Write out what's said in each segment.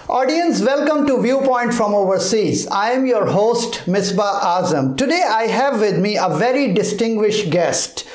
Audience, welcome to Viewpoint from Overseas. I am your host, Misbah Azam. Today I have with me a very distinguished guest.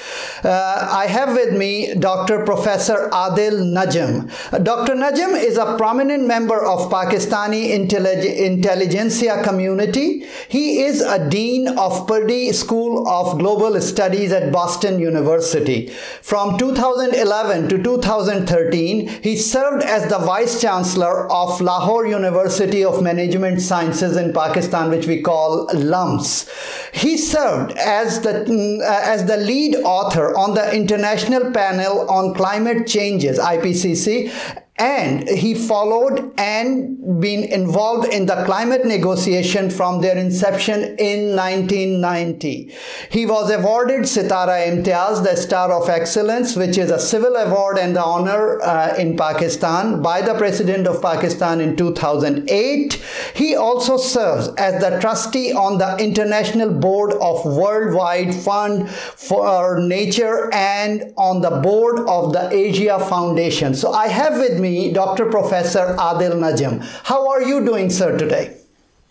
I have with me Dr. Professor Adil Najam. Dr. Najam is a prominent member of Pakistani intelligentsia community. He is a dean of Purdue School of Global Studies at Boston University. From 2011 to 2013, he served as the Vice Chancellor of Lahore University of Management Sciences in Pakistan, which we call LUMS. He served as the lead author on the International Panel on Climate Changes, IPCC, and he followed and been involved in the climate negotiation from their inception in 1990. He was awarded Sitara Imtiaz, the Star of Excellence, which is a civil award and the honor in Pakistan by the President of Pakistan in 2008. He also serves as the trustee on the International Board of Worldwide Fund for Nature and on the board of the Asia Foundation. So I have with me Dr. Professor Adil Najam. How are you doing, sir, today?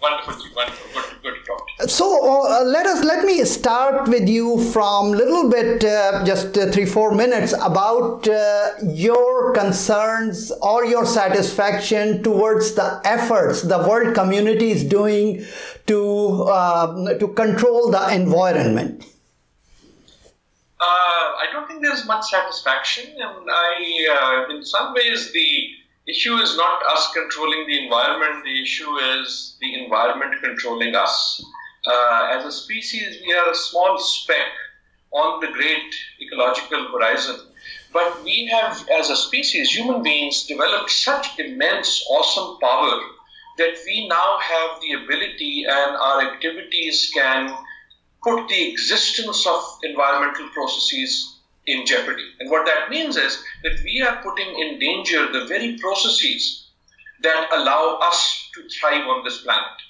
Wonderful. Good to talk to you. So let me start with you from little bit, just 3-4 minutes about your concerns or your satisfaction towards the efforts the world community is doing to control the environment. I don't think there's much satisfaction, and in some ways, the issue is not us controlling the environment. The issue is the environment controlling us. As a species, we are a small speck on the great ecological horizon. But we have, as a species, human beings, developed such immense, awesome power that we now have the ability, and our activities can put the existence of environmental processes in jeopardy. And what that means is that we are putting in danger the very processes that allow us to thrive on this planet.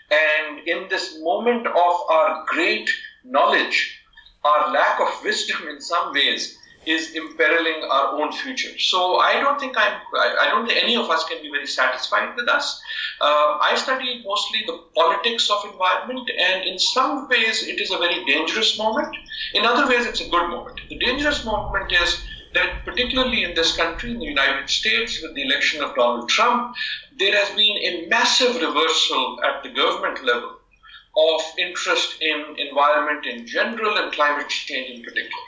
And in this moment of our great knowledge, our lack of wisdom in some ways is imperiling our own future. So I don't think any of us can be very satisfied with us. I study mostly the politics of environment, and in some ways it is a very dangerous moment. In other ways it's a good moment. The dangerous moment is that particularly in this country, in the United States, with the election of Donald Trump, there has been a massive reversal at the government level of interest in environment in general and climate change in particular.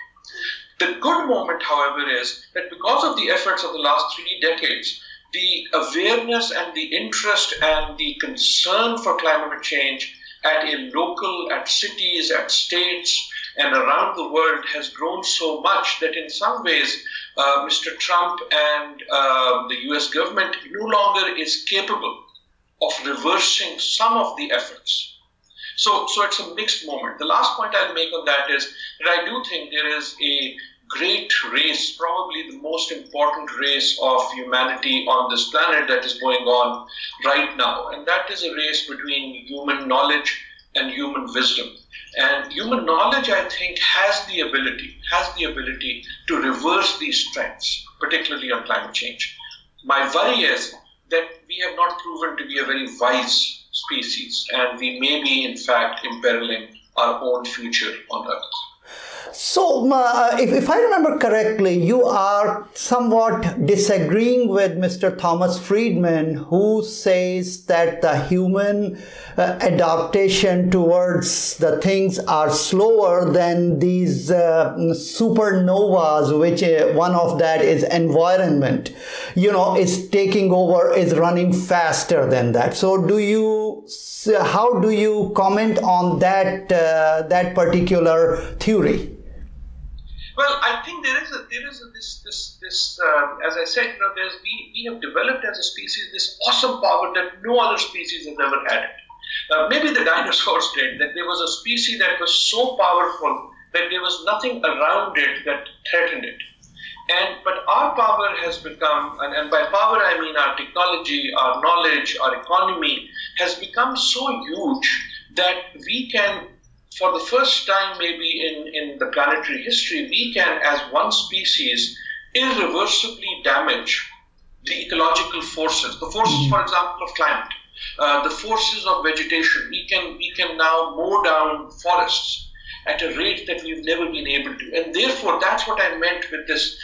The good moment, however, is that because of the efforts of the last 3 decades, the awareness and the interest and the concern for climate change at a local, at cities, at states, and around the world has grown so much that in some ways, Mr. Trump and the US government no longer is capable of reversing some of the efforts. So it's a mixed moment. The last point I'll make on that is that I do think there is a great race, probably the most important race of humanity on this planet that is going on right now. And that is a race between human knowledge and human wisdom. And human knowledge, I think, has the ability to reverse these trends, particularly on climate change. My worry is that we have not proven to be a very wise species, and we may be, in fact, imperiling our own future on Earth. So, if I remember correctly, you are somewhat disagreeing with Mr. Thomas Friedman, who says that the human adaptation towards the things are slower than these supernovas, which one of that is environment, is taking over, is running faster than that. So how do you comment on that particular theory? Well, I think as I said, we have developed as a species this awesome power that no other species has ever had. Maybe the dinosaurs did, that there was a species that was so powerful that there was nothing around it that threatened it. But our power has become, and by power I mean our technology, our knowledge, our economy, has become so huge that we can, for the first time maybe in the planetary history, we can, as one species, irreversibly damage the ecological forces, the forces, for example, of climate. The forces of vegetation. We can now mow down forests at a rate that we've never been able to, and therefore that's what I meant with this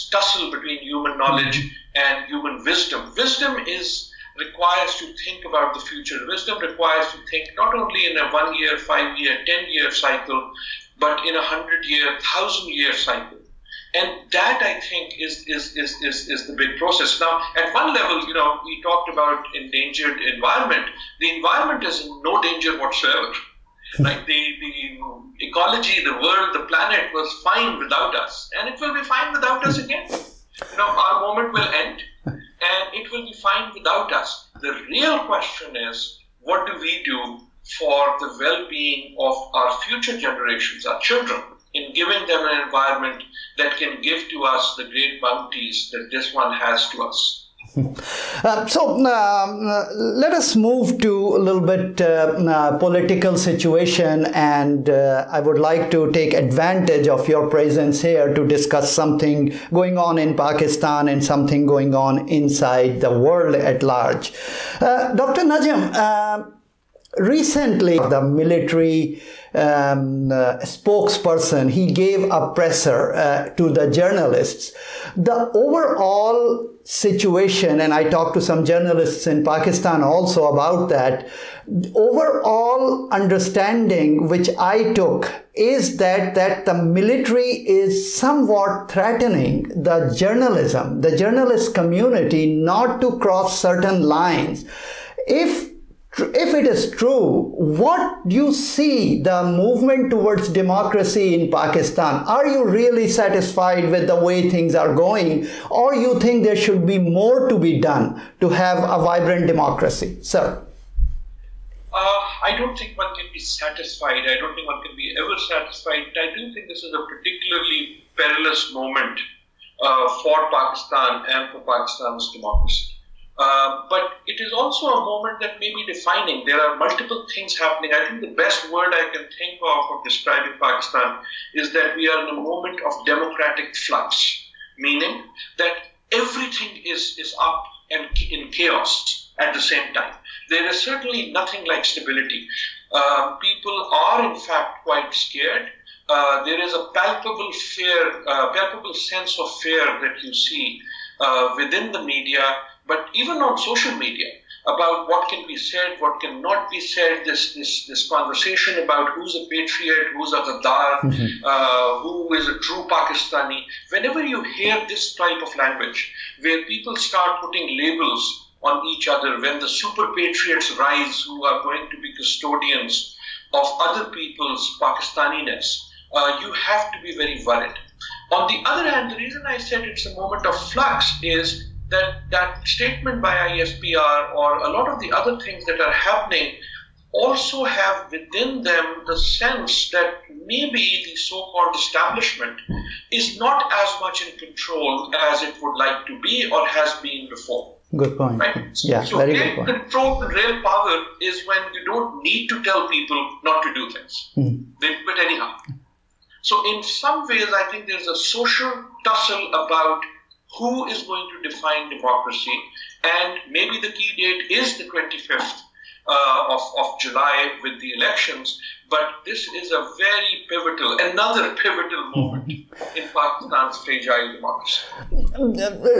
tussle between human knowledge and human wisdom. Wisdom requires to think about the future. Wisdom requires to think not only in a 1 year, 5 year, 10-year cycle, but in a 100-year, 1,000-year cycle. And that, I think, is the big process. Now, at one level, we talked about endangered environment. The environment is in no danger whatsoever. Like the ecology, the world, the planet was fine without us, and it will be fine without us again. Our moment will end, and it will be fine without us. The real question is, what do we do for the well-being of our future generations, our children, in giving them an environment that can give to us the great bounties that this one has to us? Let us move to a little bit political situation, and I would like to take advantage of your presence here to discuss something going on in Pakistan and something going on inside the world at large. Dr. Najam, recently the military spokesperson, he gave a presser to the journalists. The overall situation, and I talked to some journalists in Pakistan also about that, overall understanding which I took is that the military is somewhat threatening the journalism, the journalist community, not to cross certain lines. If it is true, what do you see the movement towards democracy in Pakistan? Are you really satisfied with the way things are going, or you think there should be more to be done to have a vibrant democracy? Sir? I don't think one can be satisfied. I don't think one can be ever satisfied. I do think this is a particularly perilous moment for Pakistan and for Pakistan's democracy. But it is also a moment that may be defining. There are multiple things happening. I think the best word I can think of describing Pakistan is that we are in a moment of democratic flux, meaning that everything is up and in chaos at the same time. There is certainly nothing like stability. People are in fact quite scared. There is a palpable fear, palpable sense of fear that you see within the media, but even on social media, about what can be said, what cannot be said, this conversation about who's a patriot, who's a Gaddar, who is a true Pakistani. Whenever you hear this type of language, where people start putting labels on each other, when the super patriots rise, who are going to be custodians of other people's Pakistaniness, you have to be very worried. On the other hand, the reason I said it's a moment of flux is that statement by ISPR or a lot of the other things that are happening also have within them the sense that maybe the so-called establishment is not as much in control as it would like to be or has been before. Good point. Right? Yeah, so very real good point. Control and real power is when you don't need to tell people not to do things. They do it anyhow. So in some ways, I think there's a social tussle about who is going to define democracy, and maybe the key date is the 25th of July with the elections, but this is a very another pivotal moment in Pakistan's fragile democracy.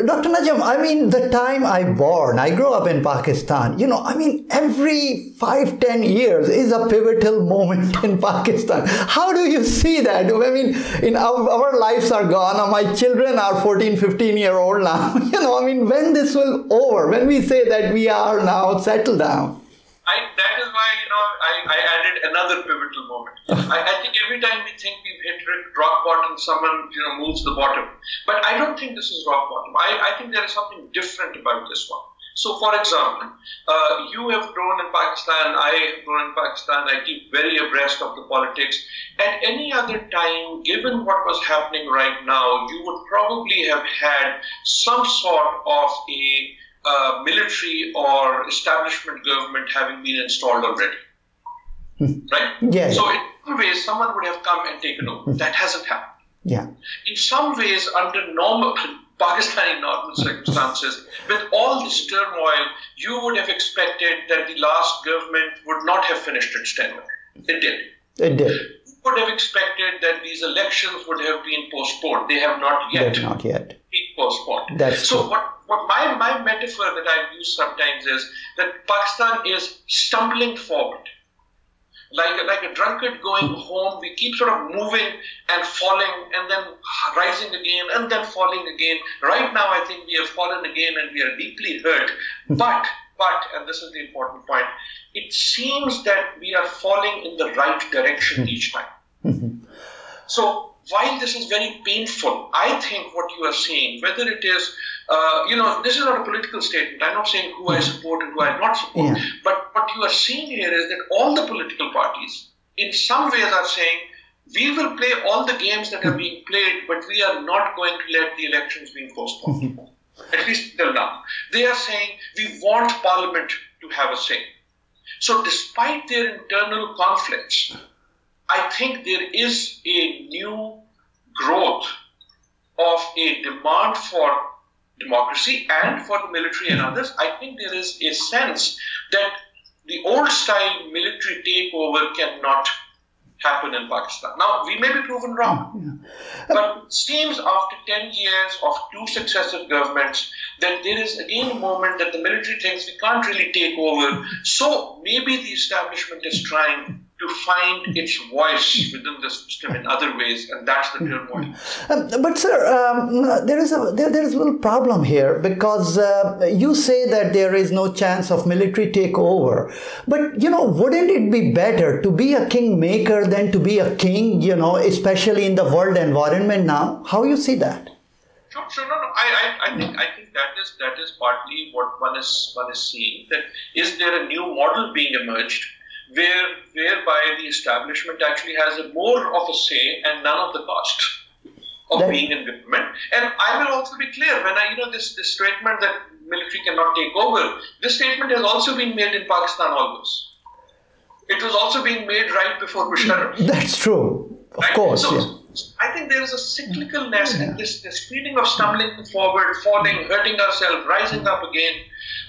Dr. Najam, I mean, the time I grew up in Pakistan, every 5-10 years is a pivotal moment in Pakistan. How do you see that? I mean, our lives are gone. My children are 14-15-year-old now. When this will over, when we say that we are now settled down? That is why, I added another pivotal moment. I think every time we think we've hit rock bottom, someone, moves the bottom. But I don't think this is rock bottom. I think there is something different about this one. So, for example, you have grown in Pakistan, I have grown in Pakistan, I keep very abreast of the politics. At any other time, given what was happening right now, you would probably have had some sort of a military or establishment government having been installed already. Right? Yeah. So, in some ways, someone would have come and taken over. That hasn't happened. Yeah. In some ways, under normal Pakistani normal circumstances, with all this turmoil, you would have expected that the last government would not have finished its tenure. It did. It did. You would have expected that these elections would have been postponed. They have not yet. They're not yet been postponed. That's so true. What my metaphor that I've used sometimes is that Pakistan is stumbling forward. Like a drunkard going home, we keep sort of moving and falling and then rising again and then falling again. Right now, I think we have fallen again and we are deeply hurt. But, and this is the important point, it seems that we are falling in the right direction each time. So while this is very painful, I think what you are seeing, whether it is, this is not a political statement. I'm not saying who I support and who I not support. Yeah. But what you are seeing here is that all the political parties, in some ways, are saying, we will play all the games that are being played, but we are not going to let the elections being postponed. At least till now. They are saying, we want Parliament to have a say. So despite their internal conflicts, I think there is a new growth of a demand for democracy and for the military and others. I think there is a sense that the old style military takeover cannot happen in Pakistan. Now, we may be proven wrong, but it seems after 10 years of two successive governments that there is again a moment that the military thinks we can't really take over. So maybe the establishment is trying to find its voice within the system in other ways, and that's the turmoil. But sir, there is a little problem here, because you say that there is no chance of military takeover. But wouldn't it be better to be a kingmaker than to be a king? Especially in the world environment now. How you see that? Sure. No. I think that is partly what one is seeing. That is there a new model being emerged, whereby the establishment actually has more of a say and none of the cost of being in government. And I will also be clear, when this statement that military cannot take over, this statement has also been made in Pakistan always. It was also being made right before Musharraf. That's true, of course. So, I think there is a cyclicalness in this feeling of stumbling forward, falling, hurting ourselves, rising up again.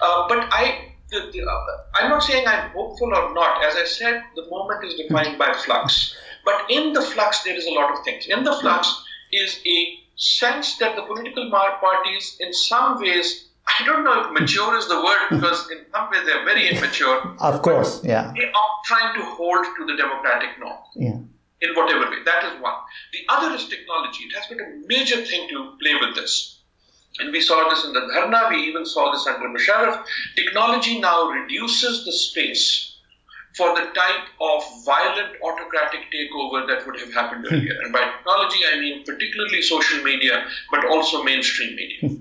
But I'm not saying I'm hopeful or not. As I said, the moment is defined by flux. But in the flux, there is a lot of things. In the flux is a sense that the political parties, in some ways, I don't know if mature is the word, because in some ways they're very immature. Of course, yeah. They are trying to hold to the democratic norm. Yeah. In whatever way. That is one. The other is technology. It has been a major thing to play with this. And we saw this in the Dharna, we even saw this under Musharraf. Technology now reduces the space for the type of violent autocratic takeover that would have happened earlier. And by technology, I mean particularly social media, but also mainstream media.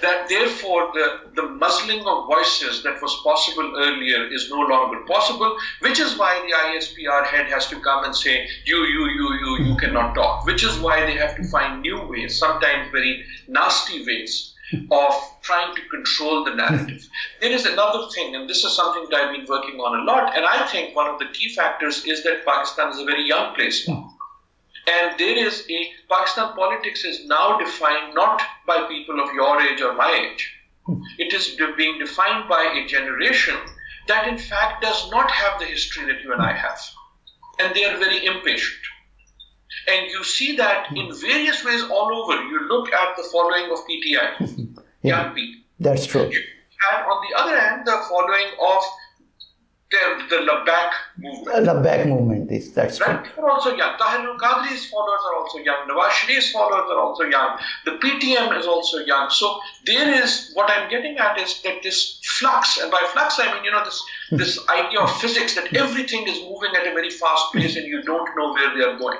That therefore the muzzling of voices that was possible earlier is no longer possible, which is why the ISPR head has to come and say, you cannot talk, which is why they have to find new ways, sometimes very nasty ways of trying to control the narrative. There is another thing, and this is something that I've been working on a lot, and I think one of the key factors is that Pakistan is a very young place now. And there is Pakistan politics is now defined not by people of your age or my age. It is being defined by a generation that in fact does not have the history that you and I have. And they are very impatient. And you see that in various ways all over. You look at the following of PTI, young people. That's true. And on the other hand, the following of the Labak movement. Labak movement, that's right. true. They're also young. Tahir al-Qadri's followers are also young. Nawaz Sharif's followers are also young. The PTM is also young. So there is, what I'm getting at is that this flux, and by flux I mean, this this idea of physics that everything is moving at a very fast pace and you don't know where they are going.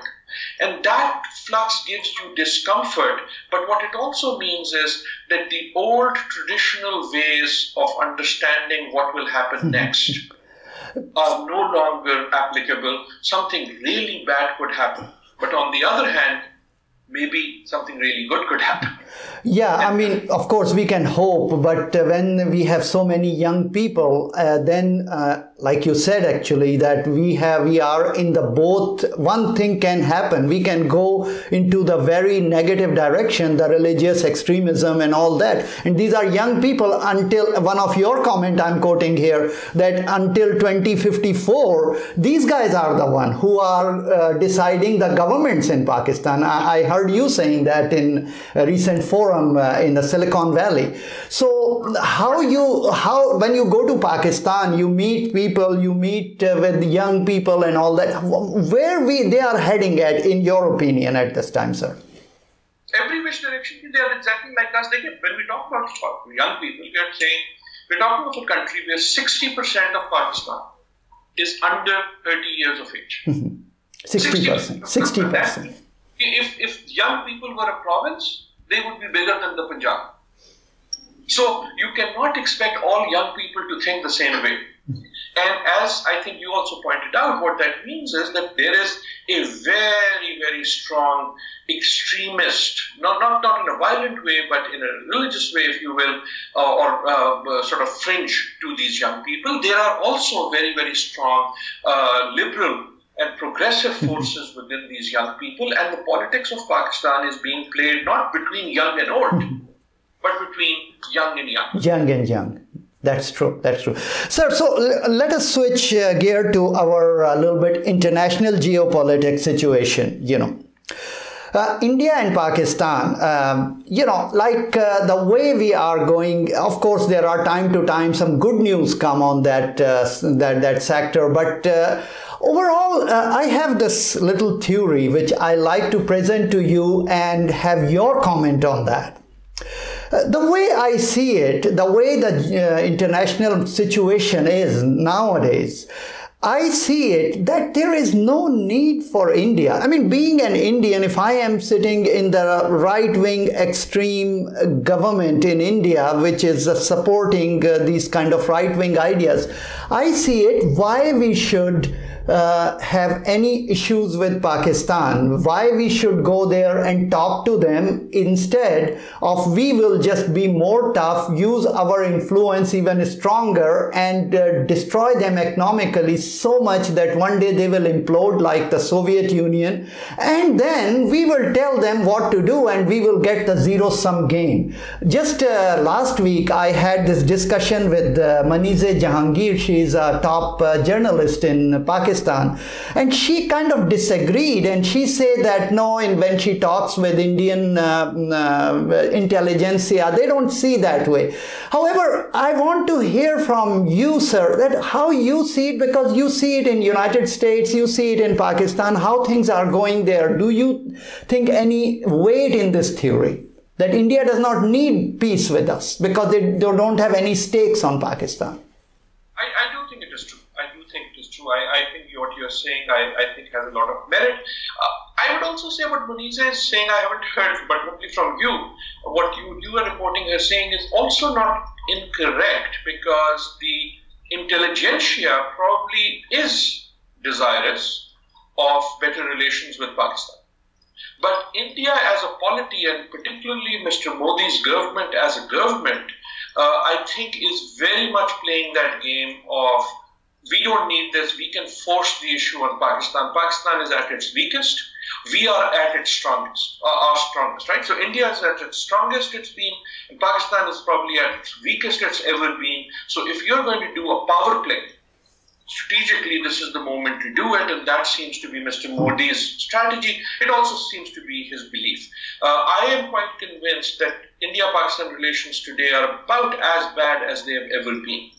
And that flux gives you discomfort, but what it also means is that the old traditional ways of understanding what will happen next are no longer applicable. Something really bad could happen. But on the other hand, maybe something really good could happen. Yeah, I mean, of course, we can hope, but when we have so many young people, then, like you said, actually, that we are in the both. One thing can happen. We can go into the very negative direction, the religious extremism and all that. And these are young people until one of your comment I'm quoting here, that until 2054, these guys are the one who are deciding the governments in Pakistan. I heard you saying that in a recent forum in the Silicon Valley. So when you go to Pakistan, you meet people, you meet with young people and all that, where they are heading at, in your opinion, at this time, sir? Every which direction, they are exactly like us. When we talk about young people, we are saying, we're talking about a country where 60% of Pakistan is under 30 years of age. 60%. 60%. If young people were a province, they would be bigger than the Punjab. So you cannot expect all young people to think the same way. And as I think you also pointed out, what that means is that there is a very, very strong extremist, not in a violent way, but in a religious way, if you will, or sort of fringe to these young people. There are also very, very strong liberal and progressive forces within these young people, and the politics of Pakistan is being played not between young and old, but between young and young. Young and young. That's true. That's true. Sir, so let us switch gear to our little bit international geopolitics situation, India and Pakistan, the way we are going, of course, there are time to time some good news come on that sector, but overall, I have this little theory which I like to present to you and have your comment on that. The way I see it, the way the international situation is nowadays, I see it that there is no need for India. I mean, being an Indian, if I am sitting in the right-wing extreme government in India, which is supporting these kind of right-wing ideas, I see it why we should have any issues with Pakistan, why we should go there and talk to them instead of we will just be more tough, use our influence even stronger and destroy them economically so much that one day they will implode like the Soviet Union, and then we will tell them what to do and we will get the zero-sum game. Just last week I had this discussion with Manize Jahangir. She is a top journalist in Pakistan. And she kind of disagreed, and she said that no, when she talks with Indian intelligentsia, they don't see that way. However, I want to hear from you, sir, that how you see it, because you see it in United States, you see it in Pakistan, how things are going there. Do you think any weight in this theory that India does not need peace with us because they don't have any stakes on Pakistan? I do think it is true. I think what you're saying, I think has a lot of merit. I would also say what Manize is saying, I haven't heard, but hopefully from you, what you are reporting her saying is also not incorrect, because the intelligentsia probably is desirous of better relations with Pakistan. But India as a polity, and particularly Mr. Modi's government as a government, I think is very much playing that game of, we don't need this, we can force the issue on Pakistan. Pakistan is at its weakest, we are at its strongest, our strongest, right? So India is at its strongest it's been, and Pakistan is probably at its weakest it's ever been. So if you're going to do a power play, strategically this is the moment to do it, and that seems to be Mr. Modi's strategy. It also seems to be his belief. I am quite convinced that India-Pakistan relations today are about as bad as they have ever been.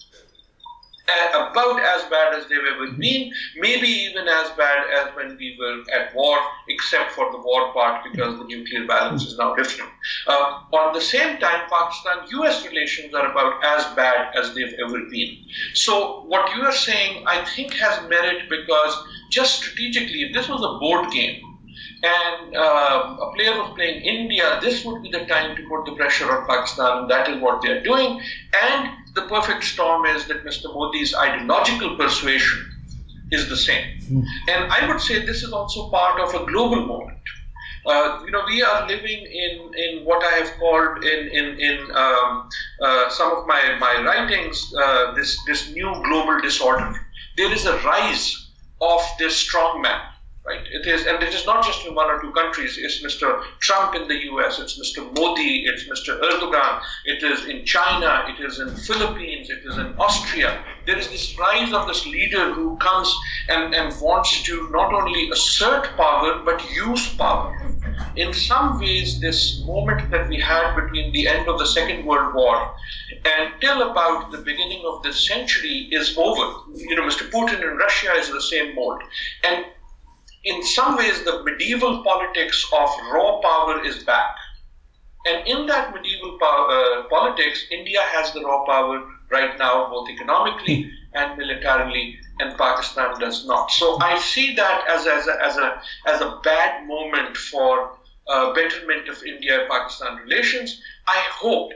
about as bad as they've ever been, maybe even as bad as when we were at war, except for the war part because the nuclear balance is now different. At the same time, Pakistan-US relations are about as bad as they've ever been. So what you are saying, I think, has merit because just strategically, if this was a board game, and a player was playing India, this would be the time to put the pressure on Pakistan, and that is what they are doing. And the perfect storm is that Mr. Modi's ideological persuasion is the same. And I would say this is also part of a global moment. We are living in what I have called in some of my writings, this new global disorder. There is a rise of this strongman. Right? It is not just in one or two countries. It's Mr. Trump in the US, it's Mr. Modi, it's Mr. Erdogan, it is in China, it is in Philippines, it is in Austria. There is this rise of this leader who comes and wants to not only assert power, but use power. In some ways, this moment that we had between the end of the Second World War until about the beginning of this century is over. Mr. Putin in Russia is the same mold. And in some ways, the medieval politics of raw power is back. And in that medieval politics, India has the raw power right now, both economically and militarily, and Pakistan does not. So I see that as a bad moment for betterment of India-Pakistan relations. I hope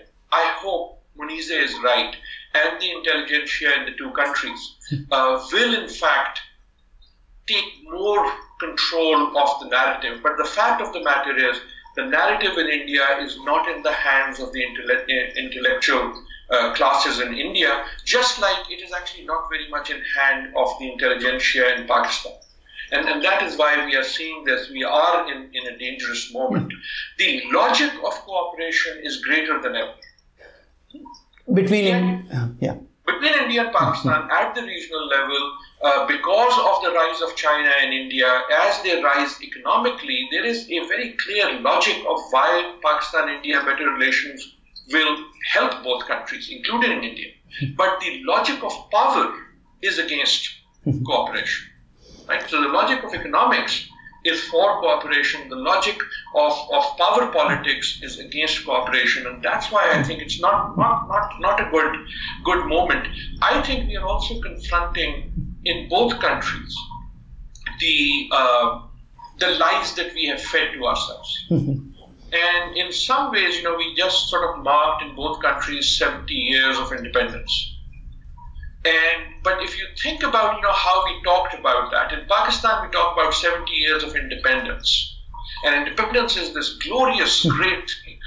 Munize is right, and the intelligentsia in the two countries will in fact take more control of the narrative. But the fact of the matter is, the narrative in India is not in the hands of the intellectual classes in India, just like it is actually not very much in hand of the intelligentsia in Pakistan. And that is why we are seeing this. We are in a dangerous moment. The logic of cooperation is greater than ever. Between India and Pakistan at the regional level, because of the rise of China and India, as they rise economically, there is a very clear logic of why Pakistan-India better relations will help both countries, including India. But the logic of power is against cooperation. Right? So the logic of economics is for cooperation. The logic of power politics is against cooperation, and that's why I think it's not a good moment. I think we are also confronting in both countries the lies that we have fed to ourselves. And in some ways, we just sort of marked in both countries 70 years of independence. But if you think about how we talked about that, in Pakistan we talk about 70 years of independence. And independence is this glorious, great thing,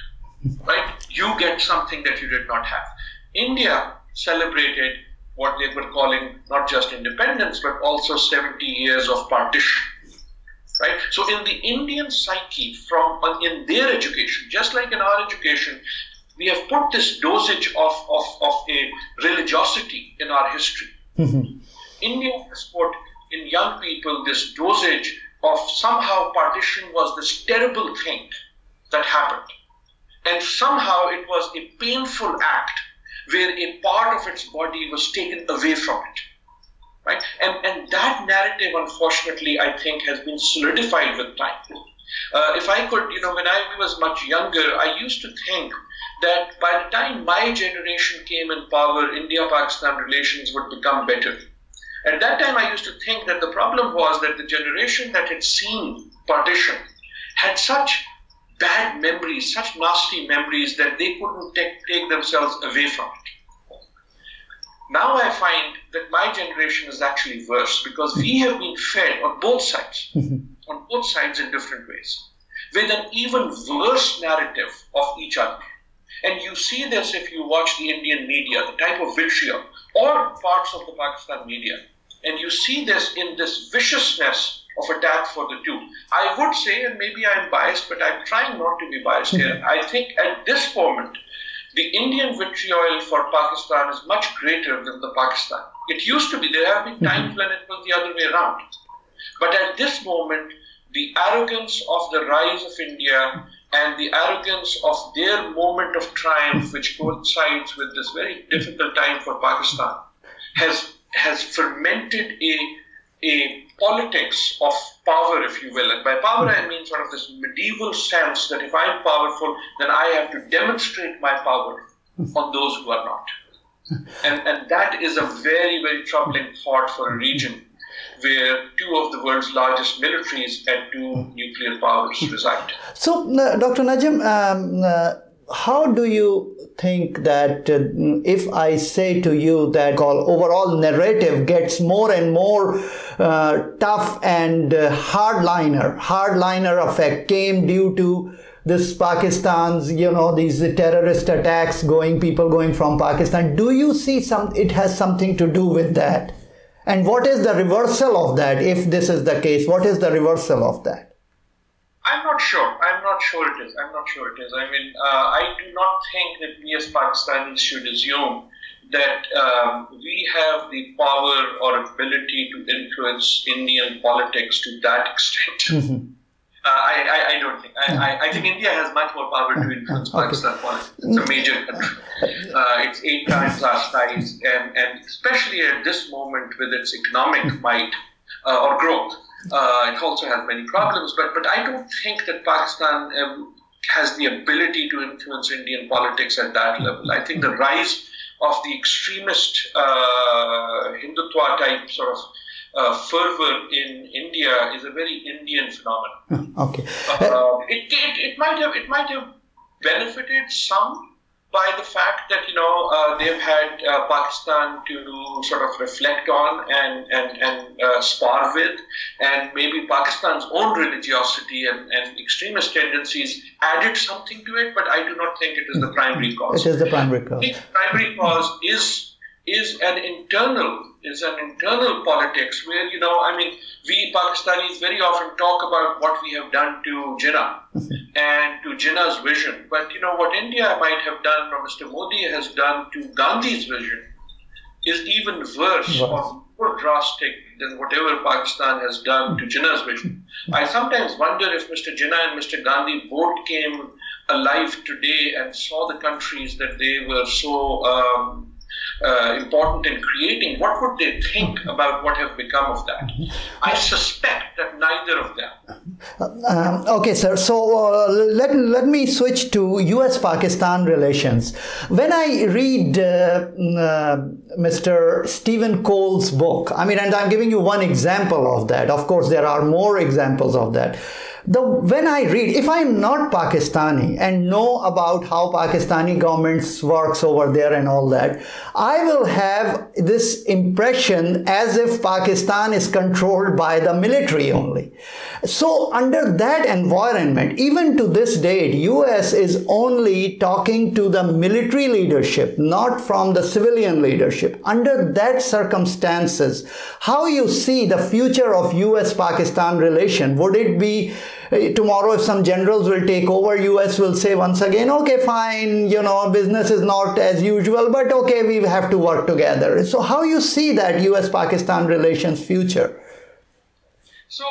right? You get something that you did not have. India celebrated what they were calling not just independence, but also 70 years of partition, right? So in the Indian psyche, in their education, just like in our education, we have put this dosage of a religiosity in our history. India has put in young people this dosage of somehow partition was this terrible thing that happened. And somehow it was a painful act where a part of its body was taken away from it. Right? And that narrative, unfortunately, I think has been solidified with time. If I could, when I was much younger, I used to think that by the time my generation came in power, India-Pakistan relations would become better. At that time, I used to think that the problem was that the generation that had seen partition had such bad memories, such nasty memories, that they couldn't take themselves away from it. Now I find that my generation is actually worse, because we have been fed on both sides in different ways, with an even worse narrative of each other. And you see this if you watch the Indian media, the type of vitriol, or parts of the Pakistan media. And you see this in this viciousness of attack for the two. I would say, and maybe I'm biased, but I'm trying not to be biased here, I think at this moment, the Indian vitriol for Pakistan is much greater than the Pakistan. It used to be. There have been times when it was the other way around. But at this moment, the arrogance of the rise of India and the arrogance of their moment of triumph, which coincides with this very difficult time for Pakistan, has has fermented a politics of power, if you will. And by power, I mean sort of this medieval sense that if I'm powerful, then I have to demonstrate my power on those who are not. And that is a very, very troubling thought for a region where two of the world's largest militaries and two nuclear powers reside. So, Dr. Najam, how do you think that if I say to you that overall narrative gets more and more tough and hardliner effect came due to this Pakistan's, these terrorist attacks people going from Pakistan, do you see it has something to do with that? And what is the reversal of that? If this is the case, what is the reversal of that? I'm not sure. I'm not sure it is. I mean, I do not think that we as Pakistanis should assume that we have the power or ability to influence Indian politics to that extent. I don't think. I think India has much more power to influence Pakistan politics. It's a major country. It's 8 times our size, and especially at this moment with its economic might or growth, it also has many problems. But I don't think that Pakistan has the ability to influence Indian politics at that level. I think the rise of the extremist Hindutva type sort of fervor in India is a very Indian phenomenon. Okay. It might have benefited some by the fact that they've had Pakistan to sort of reflect on and spar with, and maybe Pakistan's own religiosity and extremist tendencies added something to it. But I do not think it is the primary cause. It is the primary cause. I think the primary cause is an internal politics where, we Pakistanis very often talk about what we have done to Jinnah and to Jinnah's vision. But, what India might have done or Mr. Modi has done to Gandhi's vision is even worse or more drastic than whatever Pakistan has done to Jinnah's vision. I sometimes wonder if Mr. Jinnah and Mr. Gandhi both came alive today and saw the countries that they were so important in creating, what would they think about what have become of that? I suspect that neither of them. Okay, sir. So let me switch to US-Pakistan relations. When I read Mr. Stephen Cole's book, and I'm giving you one example of that. Of course, there are more examples of that. When I read, if I'm not Pakistani and know about how Pakistani governments works over there and all that, I will have this impression as if Pakistan is controlled by the military only. So under that environment, even to this date, US is only talking to the military leadership, not from the civilian leadership. Under that circumstances, how you see the future of US-Pakistan relation? Would it be tomorrow if some generals will take over, US will say once again, okay, fine, business is not as usual, but okay, we have to work together. So how you see that US-Pakistan relations future? So,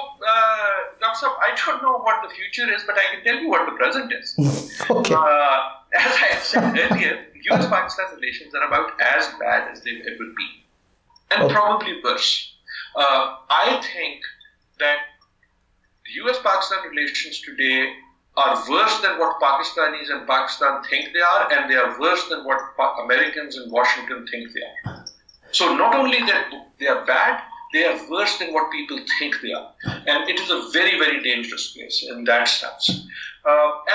Dr. I don't know what the future is, but I can tell you what the present is. Okay. As I said earlier, US-Pakistan relations are about as bad as they've ever been, and probably worse. I think that US-Pakistan relations today are worse than what Pakistanis and Pakistan think they are, and they are worse than what Americans in Washington think they are. So not only that they are bad, they are worse than what people think they are. And it is a very, very dangerous place in that sense.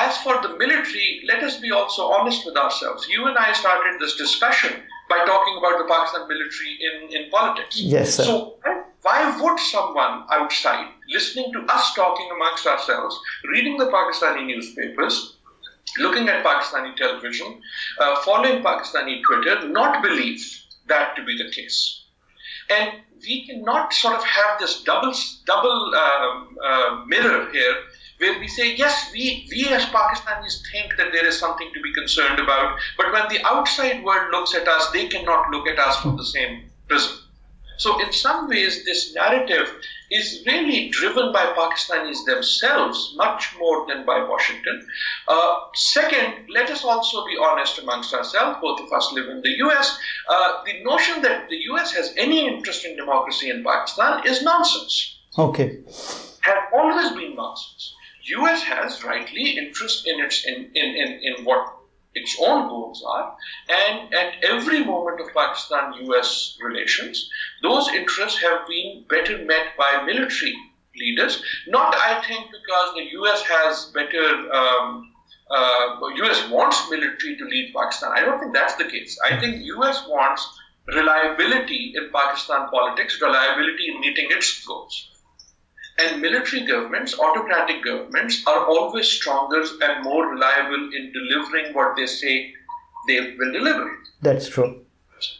As for the military, let us be also honest with ourselves. You and I started this discussion by talking about the Pakistan military in politics. Yes, sir. So why would someone outside, listening to us talking amongst ourselves, reading the Pakistani newspapers, looking at Pakistani television, following Pakistani Twitter, not believe that to be the case? And we cannot sort of have this double mirror here, where we say, yes, we as Pakistanis think that there is something to be concerned about, but when the outside world looks at us, they cannot look at us from the same prism. So in some ways, this narrative is really driven by Pakistanis themselves much more than by Washington. Second, let us also be honest amongst ourselves, both of us live in the US. The notion that the US has any interest in democracy in Pakistan is nonsense. Okay. Has always been nonsense. US has rightly interest in what its own goals are, and at every moment of Pakistan-US relations, those interests have been better met by military leaders. Not, I think, because the US has better, US wants military to lead Pakistan. I don't think that's the case. I think US wants reliability in Pakistan politics, reliability in meeting its goals. And military governments, autocratic governments, are always stronger and more reliable in delivering what they say they will deliver. That's true.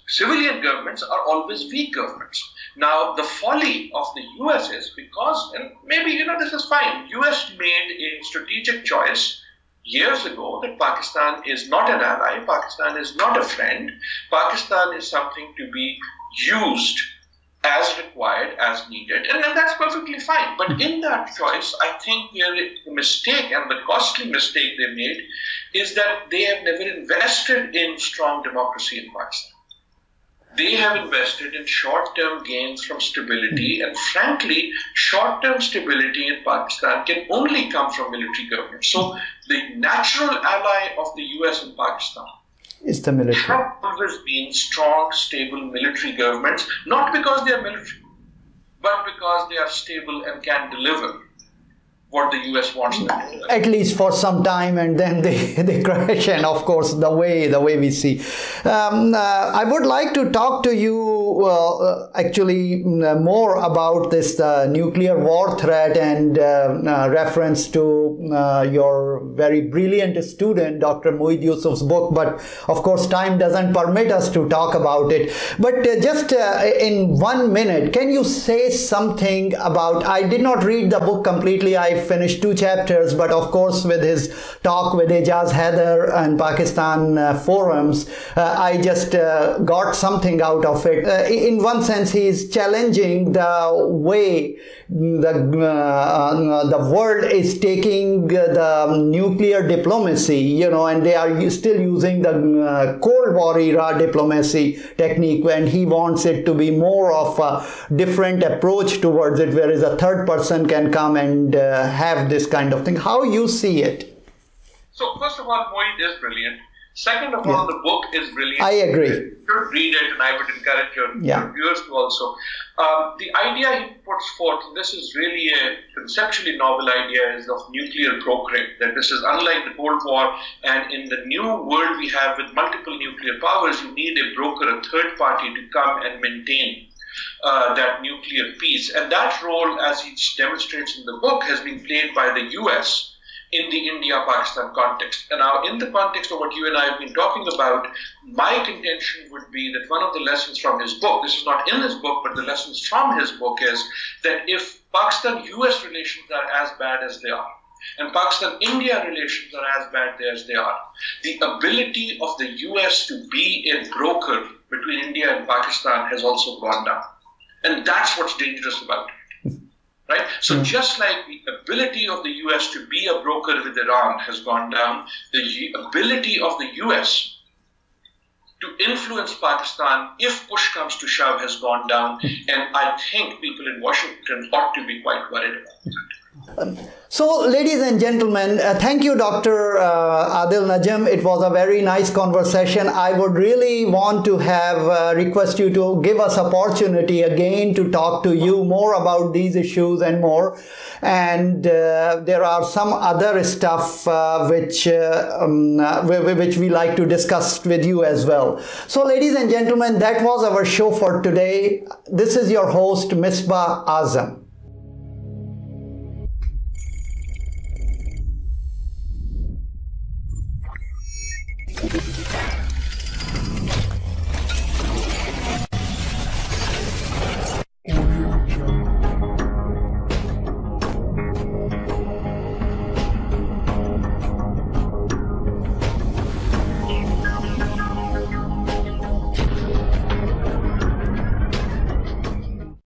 Civilian governments are always weak governments. Now, the folly of the US is because, and maybe, this is fine, US made a strategic choice years ago that Pakistan is not an ally, Pakistan is not a friend, Pakistan is something to be used as required, as needed, and that's perfectly fine. But in that choice, I think the mistake and the costly mistake they made is that they have never invested in strong democracy in Pakistan. They have invested in short-term gains from stability, and frankly, short-term stability in Pakistan can only come from military government. So the natural ally of the US in Pakistan is the military. Have always been strong, stable military governments, not because they are military, but because they are stable and can deliver what the US wants them to do. At least for some time, and then they crash, and of course the way we see. I would like to talk to you actually more about this nuclear war threat and reference to your very brilliant student, Dr. Mueed Yusuf's book, but of course time doesn't permit us to talk about it. But just in 1 minute, can you say something about, I did not read the book completely, I finished 2 chapters, but of course with his talk with Ejaz Haider and Pakistan forums, I just got something out of it. In one sense, he is challenging the way the world is taking the nuclear diplomacy, and they are still using the Cold War era diplomacy technique, and he wants it to be more of a different approach towards it, whereas a third person can come and have this kind of thing. How you see it? So first of all, Mueed is brilliant. Second of all, the book is brilliant. I agree. You should read it, and I would encourage your viewers to also. The idea he puts forth, this is really a conceptually novel idea, is of nuclear brokering, that this is unlike the Cold War, and in the new world we have with multiple nuclear powers, you need a broker, a third party to come and maintain that nuclear peace. And that role, as he demonstrates in the book, has been played by the US in the India-Pakistan context. And now, in the context of what you and I have been talking about, my contention would be that one of the lessons from his book, this is not in his book, but the lessons from his book is that if Pakistan-US relations are as bad as they are, and Pakistan-India relations are as bad as they are, the ability of the US to be a broker between India and Pakistan has also gone down. And that's what's dangerous about it. Right? So just like the ability of the US to be a broker with Iran has gone down, the ability of the US to influence Pakistan, if push comes to shove, has gone down. And I think people in Washington ought to be quite worried about that. So, ladies and gentlemen, thank you, Dr. Adil Najam. It was a very nice conversation. I would really want to request you to give us opportunity again to talk to you more about these issues and more. And there are some other stuff which we like to discuss with you as well. So, ladies and gentlemen, that was our show for today. This is your host, Misbah Azam.